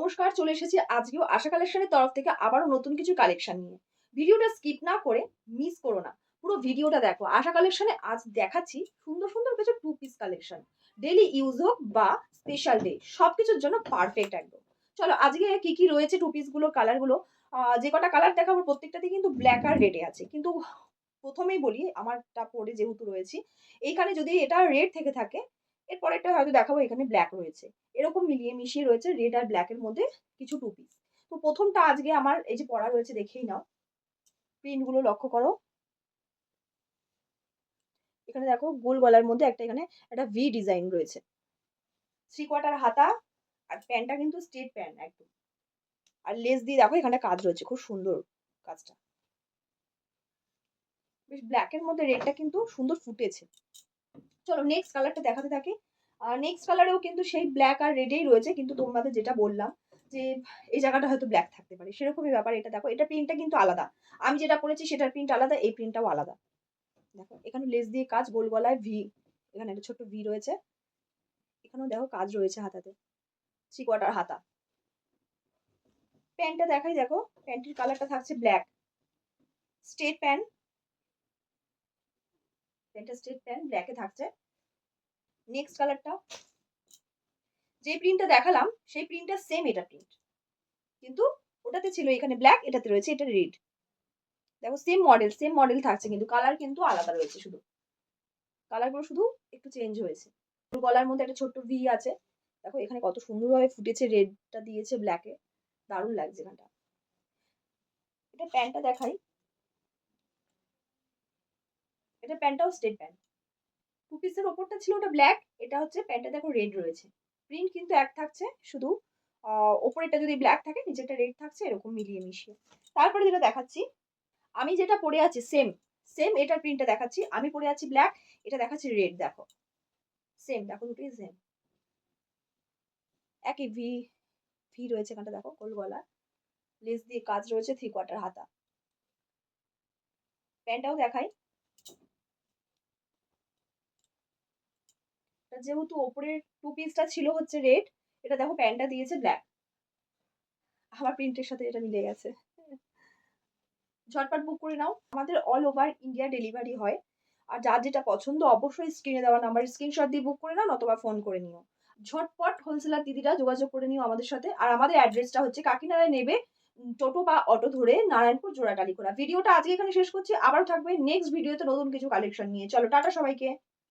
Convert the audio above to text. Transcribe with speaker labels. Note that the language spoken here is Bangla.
Speaker 1: নমস্কার, চলে এসেছি আজকেও আশা কালেকশনের তরফ থেকে আবারও নতুন কিছু কালেকশন নিয়ে। ভিডিওটা স্কিপ না করে মিস করো না। পুরো ভিডিওটা দেখো। আশা কালেকশনে আজ দেখাচ্ছি সুন্দর, সুন্দর কিছু two piece collection. Daily use হোক বা স্পেশাল ডে সবকিছুর জন্য পারফেক্ট একদম। চলো আজকে কি রয়েছে টু পিস গুলোর কালার গুলো। যে কটা কালার দেখাবো প্রত্যেকটাতেই কিন্তু ব্ল্যাক আর রেডে আছে। কিন্তু প্রথমেই বলি আমারটা পরে যেহেতু রয়েছি, এইখানে যদি এটা রেড থেকে থাকে, এর পরেরটা হয়তো দেখাবো এখানে ব্ল্যাক রয়েছে। এরকম মিলিয়ে মিশিয়ে রয়েছে রেড আর ব্ল্যাক এর মধ্যে কিছু টু পিস। তো প্রথমটা আজকে আমার এই যে পরা রয়েছে দেখেই নাও। প্রিন্ট গুলো লক্ষ্য করো। এখানে দেখো গোল গলার মধ্যে এখানে একটা ভি ডিজাইন রয়েছে। 3/4 হাতা আর প্যান্টটা কিন্তু স্ট্রেট প্যান্ট একদম। আর লেস দিয়ে দেখো এখানে কাজ রয়েছে খুব সুন্দর কাজটা। বেশ ব্ল্যাক এর মধ্যে রেডটা কিন্তু সুন্দর ফুটেছে। চলো নেক্সট কালারটা দেখাতে থাকি। নেক্সট কালারেও কিন্তু সেই ব্ল্যাক আর রেডেই রয়েছে, কিন্তু তোমাদের যেটা বললাম যে এই জায়গাটা হয়তো ব্ল্যাক থাকতে পারে, সেরকমই ব্যাপার। এটা দেখো, এটা প্রিন্টটা কিন্তু আলাদা। আমি যেটা পরেছি সেটার প্রিন্ট আলাদা, এই প্রিন্টটাও আলাদা। দেখো এখানে লেস দিয়ে কাজ, গোল গলায় ভি, এখানে একটা ছোট্ট ভি রয়েছে। এখানেও দেখো কাজ রয়েছে হাতাতে, 3/4 হাতা। প্যান্টটা দেখাই, দেখো প্যান্টের কালারটা থাকছে ব্ল্যাক, স্ট্রেট প্যান্ট। প্যান্টটা স্ট্রেট প্যান্ট ব্ল্যাকে থাকছে। নেক্সট কালারটা যে প্রিন্টটা দেখালাম সেই প্রিন্টটা সেম এটা প্রিন্ট, কিন্তু ওটাতে ছিল এখানে ব্ল্যাক, এটাতে রয়েছে এটা রেড। দেখো সেম মডেল থাকছে, কিন্তু কালার কিন্তু আলাদা রয়েছে। শুধু কালারগুলো শুধু একটু চেঞ্জ হয়েছে। গলার মধ্যে একটা ছোট্ট ভি আছে। দেখো এখানে কত সুন্দরভাবে ফুটেছে, রেডটা দিয়েছে ব্ল্যাকে, দারুণ লাগছে এখানটা। এটা প্যান্টটা দেখাই। এটা প্যান্টটাও স্ট্রেট প্যান্ট। টু পিসের ওপরটা ছিল ওটা ব্ল্যাক, এটা হচ্ছে প্যান্টটা দেখো রেড রয়েছে। প্রিন্ট কিন্তু এক থাকছে, শুধু ওপরেরটা যদি ব্ল্যাক থাকে নিচেরটা রেড থাকছে, এরকম মিলিয়ে মিশিয়ে। তারপরে যেটা দেখাচ্ছি, আমি যেটা পরে আছি সেম সেম এটার প্রিন্টটা দেখাচ্ছি। আমি পরে আছি ব্ল্যাক, এটা দেখাচ্ছি রেড। দেখো সেম, দেখো দুটোই সেম। একই ভি, ভি রয়েছে এখানটা, দেখো গোল গলা, লেস দিয়ে কাজ রয়েছে, 3/4 হাতা। প্যান্টটাও দেখাই। যেহেতু ওপরের টু পিসটা ছিল হচ্ছে রেড, এটা দেখো প্যান্টটা দিয়েছে ব্ল্যাক। আমার প্রিন্টের সাথে এটা মিলে গেছে। ঝটপট বুক করে নাও, আমাদের অল ওভার ইন্ডিয়া ডেলিভারি হয়। আর যার যেটা পছন্দ অবশ্যই স্ক্রিনে দেওয়া নাম্বার স্ক্রিনশট দিয়ে বুক করে নাও, নতুবা ফোন করে নিও। ঝটপট হোলসেলার দিদিরা যোগাযোগ করে নিও আমাদের সাথে। আর আমাদের অ্যাড্রেসটা হচ্ছে কাকিনাড়ায় নেবে, টোটো বা অটো ধরে নারায়ণপুর জোড়াটালিখোলা। ভিডিওটা আজকে এখানে শেষ করছি, আবারও থাকবে নেক্সট ভিডিওতে নতুন কিছু কালেকশন নিয়ে। চলো টাটা সবাইকে।